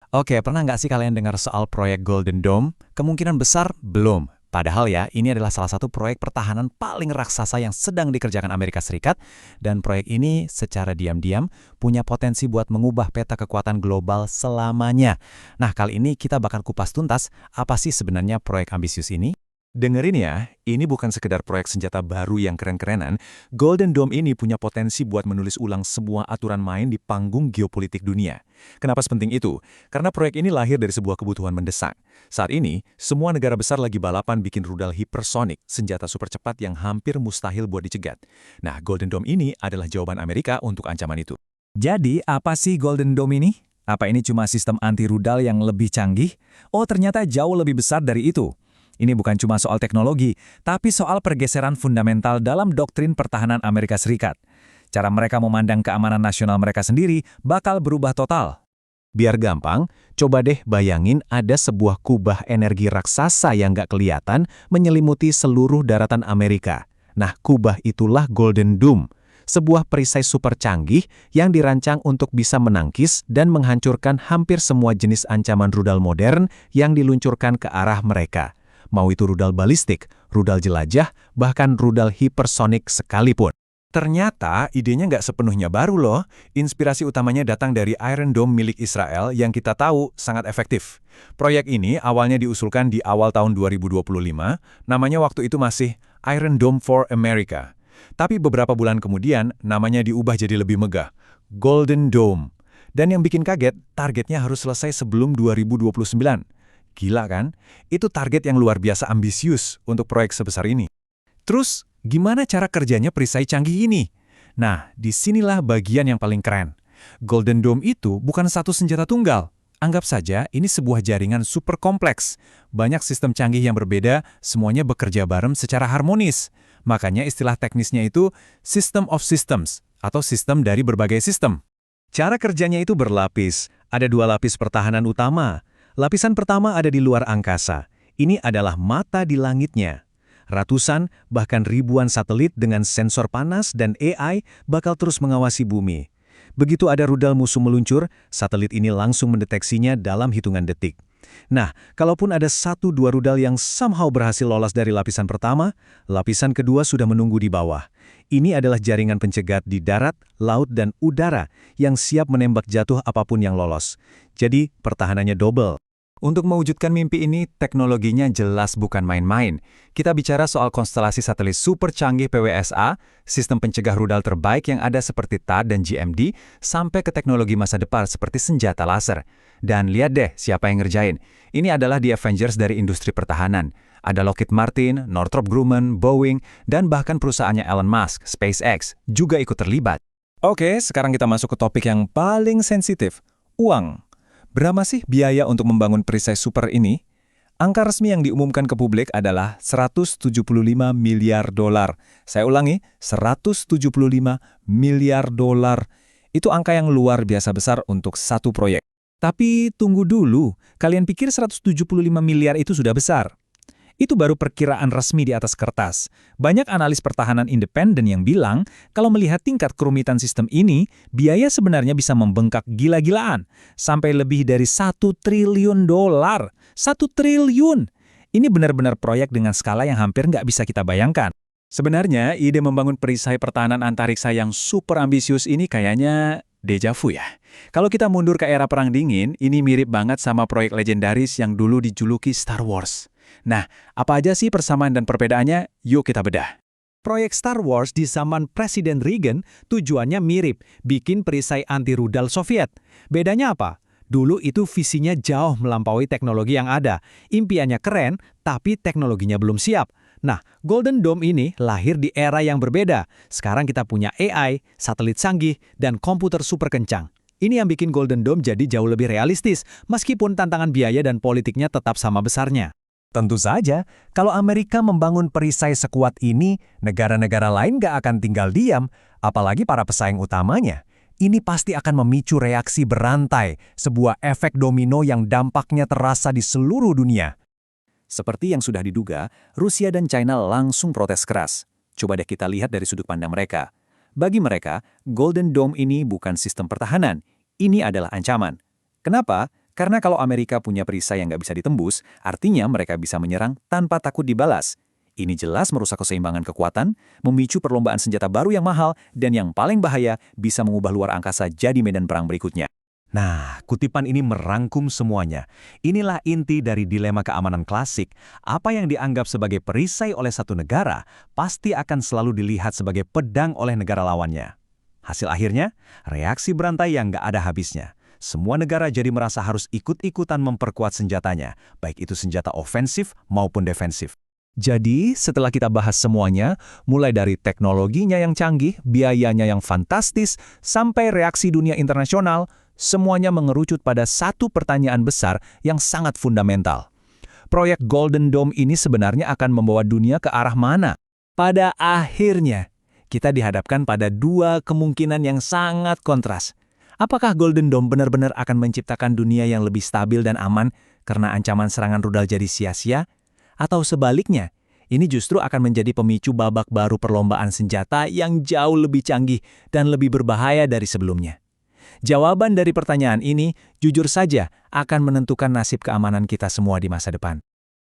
Oke, pernah nggak sih kalian dengar soal proyek Golden Dome? Kemungkinan besar belum. Padahal ya, ini adalah salah satu proyek pertahanan paling raksasa yang sedang dikerjakan Amerika Serikat, dan proyek ini secara diam-diam punya potensi buat mengubah peta kekuatan global selamanya. Nah, kali ini kita bakal kupas tuntas apa sih sebenarnya proyek ambisius ini. Dengerin ya, ini bukan sekedar proyek senjata baru yang keren-kerenan. Golden Dome ini punya potensi buat menulis ulang semua aturan main di panggung geopolitik dunia. Kenapa sepenting itu? Karena proyek ini lahir dari sebuah kebutuhan mendesak. Saat ini, semua negara besar lagi balapan bikin rudal hipersonik, senjata super cepat yang hampir mustahil buat dicegat. Nah, Golden Dome ini adalah jawaban Amerika untuk ancaman itu. Jadi, apa sih Golden Dome ini? Apa ini cuma sistem anti-rudal yang lebih canggih? Oh, ternyata jauh lebih besar dari itu. Ini bukan cuma soal teknologi, tapi soal pergeseran fundamental dalam doktrin pertahanan Amerika Serikat. Cara mereka memandang keamanan nasional mereka sendiri bakal berubah total. Biar gampang, coba deh bayangin ada sebuah kubah energi raksasa yang nggak kelihatan menyelimuti seluruh daratan Amerika. Nah, kubah itulah Golden Dome, sebuah perisai super canggih yang dirancang untuk bisa menangkis dan menghancurkan hampir semua jenis ancaman rudal modern yang diluncurkan ke arah mereka. Mau itu rudal balistik, rudal jelajah, bahkan rudal hipersonik sekalipun. Ternyata idenya nggak sepenuhnya baru loh. Inspirasi utamanya datang dari Iron Dome milik Israel yang kita tahu sangat efektif. Proyek ini awalnya diusulkan di awal tahun 2025, namanya waktu itu masih Iron Dome for America. Tapi beberapa bulan kemudian, namanya diubah jadi lebih megah, Golden Dome. Dan yang bikin kaget, targetnya harus selesai sebelum 2029. Gila kan? Itu target yang luar biasa ambisius untuk proyek sebesar ini. Terus, gimana cara kerjanya perisai canggih ini? Nah, disinilah bagian yang paling keren. Golden Dome itu bukan satu senjata tunggal. Anggap saja ini sebuah jaringan super kompleks. Banyak sistem canggih yang berbeda, semuanya bekerja bareng secara harmonis. Makanya istilah teknisnya itu System of Systems, atau sistem dari berbagai sistem. Cara kerjanya itu berlapis. Ada dua lapis pertahanan utama. Lapisan pertama ada di luar angkasa. Ini adalah mata di langitnya. Ratusan, bahkan ribuan satelit dengan sensor panas dan AI bakal terus mengawasi bumi. Begitu ada rudal musuh meluncur, satelit ini langsung mendeteksinya dalam hitungan detik. Nah, kalaupun ada 1-2 rudal yang somehow berhasil lolos dari lapisan pertama, lapisan kedua sudah menunggu di bawah. Ini adalah jaringan pencegat di darat, laut, dan udara yang siap menembak jatuh apapun yang lolos. Jadi, pertahanannya double. Untuk mewujudkan mimpi ini, teknologinya jelas bukan main-main. Kita bicara soal konstelasi satelit super canggih PWSA, sistem pencegah rudal terbaik yang ada seperti THAAD dan GMD, sampai ke teknologi masa depan seperti senjata laser. Dan lihat deh siapa yang ngerjain. Ini adalah The Avengers dari industri pertahanan. Ada Lockheed Martin, Northrop Grumman, Boeing, dan bahkan perusahaannya Elon Musk, SpaceX, juga ikut terlibat. Oke, sekarang kita masuk ke topik yang paling sensitif, uang. Berapa sih biaya untuk membangun perisai super ini? Angka resmi yang diumumkan ke publik adalah 175 miliar dolar. Saya ulangi, 175 miliar dolar. Itu angka yang luar biasa besar untuk satu proyek. Tapi tunggu dulu, kalian pikir 175 miliar itu sudah besar? Itu baru perkiraan resmi di atas kertas. Banyak analis pertahanan independen yang bilang, kalau melihat tingkat kerumitan sistem ini, biaya sebenarnya bisa membengkak gila-gilaan. Sampai lebih dari 1 triliun dolar. 1 triliun! Ini benar-benar proyek dengan skala yang hampir nggak bisa kita bayangkan. Sebenarnya, ide membangun perisai pertahanan antariksa yang super ambisius ini kayaknya deja vu ya. Kalau kita mundur ke era Perang Dingin, ini mirip banget sama proyek legendaris yang dulu dijuluki Star Wars. Nah, apa aja sih persamaan dan perbedaannya? Yuk kita bedah. Proyek Star Wars di zaman Presiden Reagan tujuannya mirip, bikin perisai anti-rudal Soviet. Bedanya apa? Dulu itu visinya jauh melampaui teknologi yang ada. Impiannya keren, tapi teknologinya belum siap. Nah, Golden Dome ini lahir di era yang berbeda. Sekarang kita punya AI, satelit canggih, dan komputer super kencang. Ini yang bikin Golden Dome jadi jauh lebih realistis, meskipun tantangan biaya dan politiknya tetap sama besarnya. Tentu saja, kalau Amerika membangun perisai sekuat ini, negara-negara lain gak akan tinggal diam, apalagi para pesaing utamanya. Ini pasti akan memicu reaksi berantai, sebuah efek domino yang dampaknya terasa di seluruh dunia. Seperti yang sudah diduga, Rusia dan China langsung protes keras. Coba deh kita lihat dari sudut pandang mereka. Bagi mereka, Golden Dome ini bukan sistem pertahanan, ini adalah ancaman. Kenapa? Karena kalau Amerika punya perisai yang nggak bisa ditembus, artinya mereka bisa menyerang tanpa takut dibalas. Ini jelas merusak keseimbangan kekuatan, memicu perlombaan senjata baru yang mahal, dan yang paling bahaya bisa mengubah luar angkasa jadi medan perang berikutnya. Nah, kutipan ini merangkum semuanya. Inilah inti dari dilema keamanan klasik. Apa yang dianggap sebagai perisai oleh satu negara, pasti akan selalu dilihat sebagai pedang oleh negara lawannya. Hasil akhirnya, reaksi berantai yang nggak ada habisnya. Semua negara jadi merasa harus ikut-ikutan memperkuat senjatanya, baik itu senjata ofensif maupun defensif. Jadi, setelah kita bahas semuanya, mulai dari teknologinya yang canggih, biayanya yang fantastis, sampai reaksi dunia internasional, semuanya mengerucut pada satu pertanyaan besar yang sangat fundamental. Proyek Golden Dome ini sebenarnya akan membawa dunia ke arah mana? Pada akhirnya, kita dihadapkan pada dua kemungkinan yang sangat kontras. Apakah Golden Dome benar-benar akan menciptakan dunia yang lebih stabil dan aman karena ancaman serangan rudal jadi sia-sia? Atau sebaliknya, ini justru akan menjadi pemicu babak baru perlombaan senjata yang jauh lebih canggih dan lebih berbahaya dari sebelumnya. Jawaban dari pertanyaan ini, jujur saja, akan menentukan nasib keamanan kita semua di masa depan.